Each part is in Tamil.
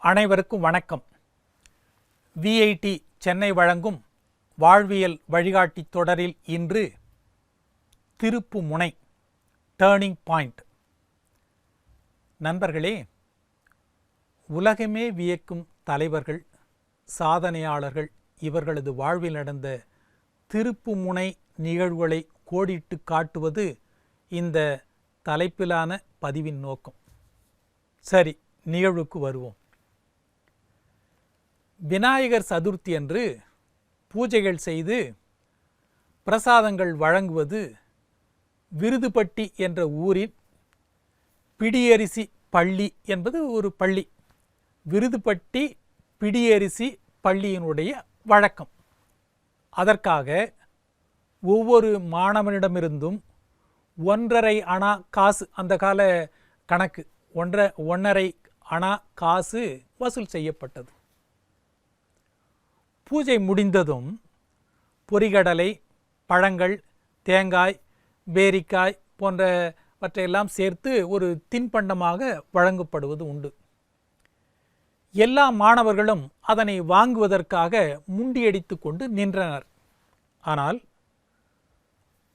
அனைவருக்கும் வணக்கம். விஐடி சென்னை வழங்கும் வாழ்வியல் வழிகாட்டி தொடரில் இன்று திருப்பு முனை, டேர்னிங் பாயிண்ட். நண்பர்களே, உலகமே வியக்கும் தலைவர்கள், சாதனையாளர்கள் இவர்களது வாழ்வில் நடந்த திருப்பு முனை நிகழ்வுகளை கோடிட்டு காட்டுவது இந்த தலைப்பிலான பதிவின் நோக்கம். சரி, நிகழ்வுக்கு வருவோம். விநாயகர் சதுர்த்தி அன்று பூஜைகள் செய்து பிரசாதங்கள் வழங்குவது விருதுப்பட்டி என்ற ஊரின் பிடியரிசி பள்ளி என்பது ஒரு பள்ளி. விருதுப்பட்டி பிடியரிசி பள்ளியினுடைய வழக்கம். அதற்காக ஒவ்வொரு மாணவனிடமிருந்தும் 1.5 அணா காசு, அந்த கால கணக்கு 1.5 அணா காசு வசூல் செய்யப்பட்டது. பூஜை முடிந்ததும் பொரிகடலை, பழங்கள், தேங்காய், பேரிக்காய் போன்றவற்றையெல்லாம் சேர்த்து ஒரு தின்பண்டமாக வழங்கப்படுவது உண்டு. எல்லா மாணவர்களும் அதனை வாங்குவதற்காக முண்டியடித்து கொண்டு நின்றனர். ஆனால்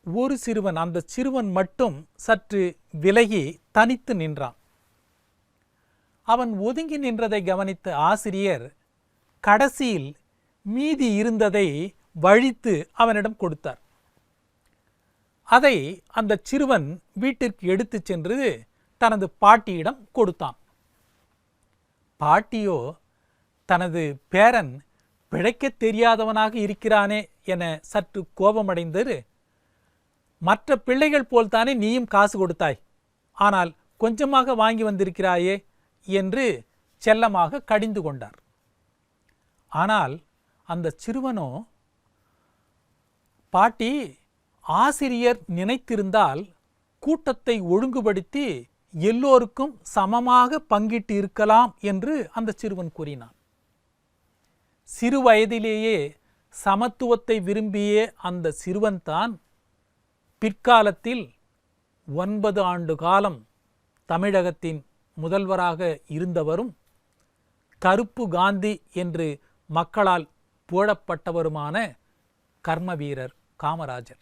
ஒரு சிறுவன், அந்த சிறுவன் மட்டும் சற்று விலகி தனித்து நின்றான். அவன் ஒதுங்கி நின்றதை கவனித்த ஆசிரியர் கடைசியில் மீதி இருந்ததை வழித்து அவனிடம் கொடுத்தார். அதை அந்த சிறுவன் வீட்டிற்கு எடுத்து சென்று தனது பாட்டியிடம் கொடுத்தான். பாட்டியோ தனது பேரன் பிழைக்க தெரியாதவனாக இருக்கிறானே என சற்று கோபமடைந்து, மற்ற பிள்ளைகள் போல்தானே நீயும் காசு கொடுத்தாய், ஆனால் கொஞ்சமாக வாங்கி வந்திருக்கிறாயே என்று செல்லமாக கடிந்து கொண்டார். ஆனால் அந்த சிறுவனோ, பாட்டி, ஆசிரியர் நினைத்திருந்தால் கூட்டத்தை ஒழுங்குபடுத்தி எல்லோருக்கும் சமமாக பங்கிட்டு இருக்கலாம் என்று அந்த சிறுவன் கூறினான். சிறு வயதிலேயே சமத்துவத்தை விரும்பிய அந்த சிறுவன்தான் பிற்காலத்தில் 9 ஆண்டு காலம் தமிழகத்தின் முதல்வராக இருந்தவரும் கருப்பு காந்தி என்று மக்களால் புகழப்பட்டவருமான கர்மவீரர் காமராஜர்.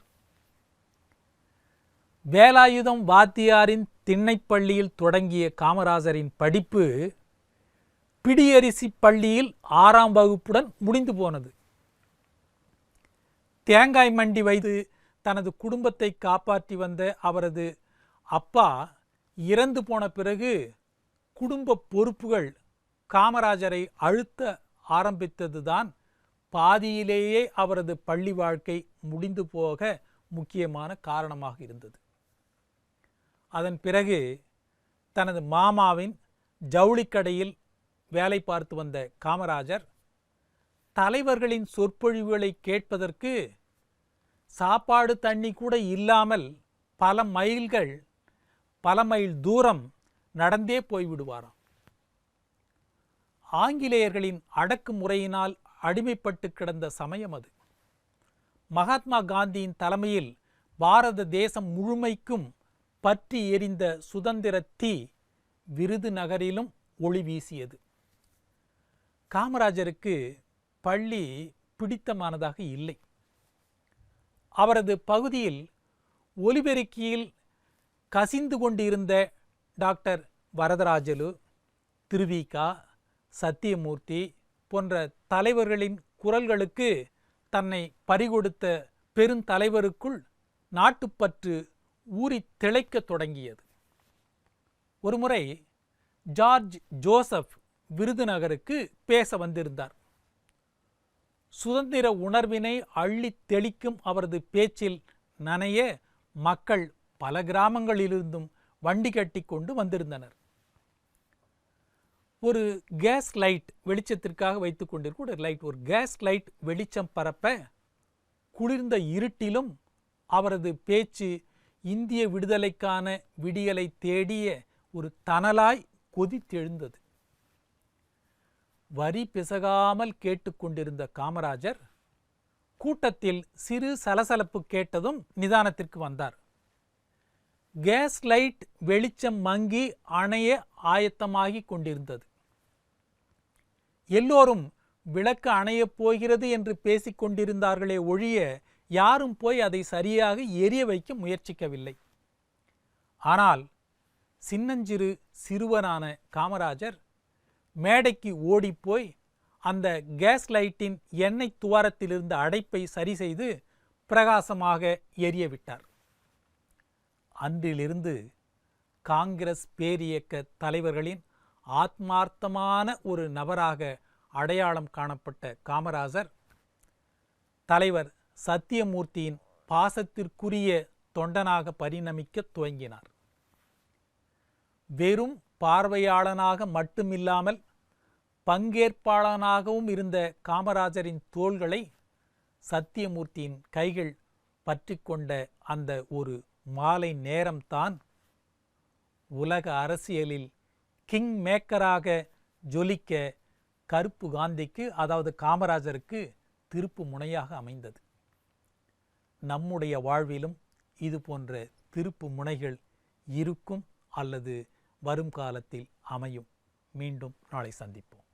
வேலாயுதம் வாத்தியாரின் திண்ணைப்பள்ளியில் தொடங்கிய காமராஜரின் படிப்பு பிடியரிசி பள்ளியில் 6ஆம் வகுப்புடன் முடிந்து போனது. தேங்காய் மண்டி வைத்து தனது குடும்பத்தை காப்பாற்றி வந்த அவரது அப்பா இறந்து போன பிறகு குடும்ப பொறுப்புகள் காமராஜரை அழுத்த ஆரம்பித்ததுதான் பாதியிலேயே அவரது பள்ளி வாழ்க்கை முடிந்து போக முக்கியமான காரணமாக இருந்தது. அதன் பிறகு தனது மாமாவின் ஜவுளிக்கடையில் வேலை பார்த்து வந்த காமராஜர் தலைவர்களின் சொற்பொழிவுகளை கேட்பதற்கு சாப்பாடு தண்ணி கூட இல்லாமல் பல மைல் தூரம் நடந்தே போய்விடுவாராம். ஆங்கிலேயர்களின் அடக்குமுறையினால் அடிமைப்பட்டு கிடந்த சமயம் அது. மகாத்மா காந்தியின் தலைமையில் பாரத தேசம் முழுமைக்கும் பற்றி எரிந்த சுதந்திர தீ விருதுநகரிலும் ஒளி வீசியது. காமராஜருக்கு பள்ளி பிடித்தமானதாக இல்லை. அவரது பகுதியில் ஒலிபெருக்கியில் கசிந்து கொண்டிருந்த டாக்டர் வரதராஜலு, திருவிகா, சத்தியமூர்த்தி போன்ற தலைவர்களின் குரல்களுக்கு தன்னை பறிகொடுத்த பெருந்தலைவருக்குள் நாட்டுப்பற்று ஊறி திளைக்க தொடங்கியது. ஒருமுறை ஜார்ஜ் ஜோசப் விருதுநகருக்கு பேச வந்திருந்தார். சுதந்திர உணர்வினை அள்ளி தெளிக்கும் அவரது பேச்சில் நனைய மக்கள் பல கிராமங்களிலிருந்தும் வண்டி கட்டி கொண்டு வந்திருந்தனர். ஒரு கேஸ் லைட் வெளிச்சத்திற்காக வைத்துக் கொண்டிருக்கும் ஒரு கேஸ் லைட் வெளிச்சம் பரப்ப குளிர்ந்த இருட்டிலும் அவரது பேச்சு இந்திய விடுதலைக்கான விடியலை தேடிய ஒரு தணலாய் கொதித்தெழுந்தது. வரி பிசகாமல் கேட்டுக்கொண்டிருந்த காமராஜர் கூட்டத்தில் சிறு சலசலப்பு கேட்டதும் நிதானத்திற்கு வந்தார். கேஸ் லைட் வெளிச்சம் மங்கி அணைய ஆயத்தமாகி கொண்டிருந்தது. எல்லோரும் விளக்கு அணையப் போகிறது என்று பேசிக் கொண்டிருந்தார்களே ஒழிய யாரும் போய் அதை சரியாக எரிய வைக்க முயற்சிக்கவில்லை. ஆனால் சின்னஞ்சிறு சிறுவனான காமராஜர் மேடைக்கு ஓடிப்போய் அந்த கேஸ் லைட்டின் எண்ணெய் துவாரத்திலிருந்த அடைப்பை சரி செய்து பிரகாசமாக எரியவிட்டார். அன்றிலிருந்து காங்கிரஸ் பேரியக்க தலைவர்களின் ஆத்மார்த்தமான ஒரு நபராக அடையாளம் காணப்பட்ட காமராஜர் தலைவர் சத்தியமூர்த்தியின் பாசத்திற்குரிய தொண்டனாக பரிணமிக்க துவங்கினார். வெறும் பார்வையாளனாக மட்டுமில்லாமல் பங்கேற்பாளனாகவும் இருந்த காமராஜரின் தோள்களை சத்தியமூர்த்தியின் கைகள் பற்றி கொண்ட அந்த ஒரு மாலை நேரம்தான் உலக அரசியலில் கிங் மேக்கராக ஜொலிக்க கருப்பு காந்திக்கு, அதாவது காமராஜருக்கு திருப்பு முனையாக அமைந்தது. நம்முடைய வாழ்விலும் இது போன்ற திருப்பு முனைகள் இருக்கும் அல்லது வரும் காலத்தில் அமையும். மீண்டும் நாளை சந்திப்போம்.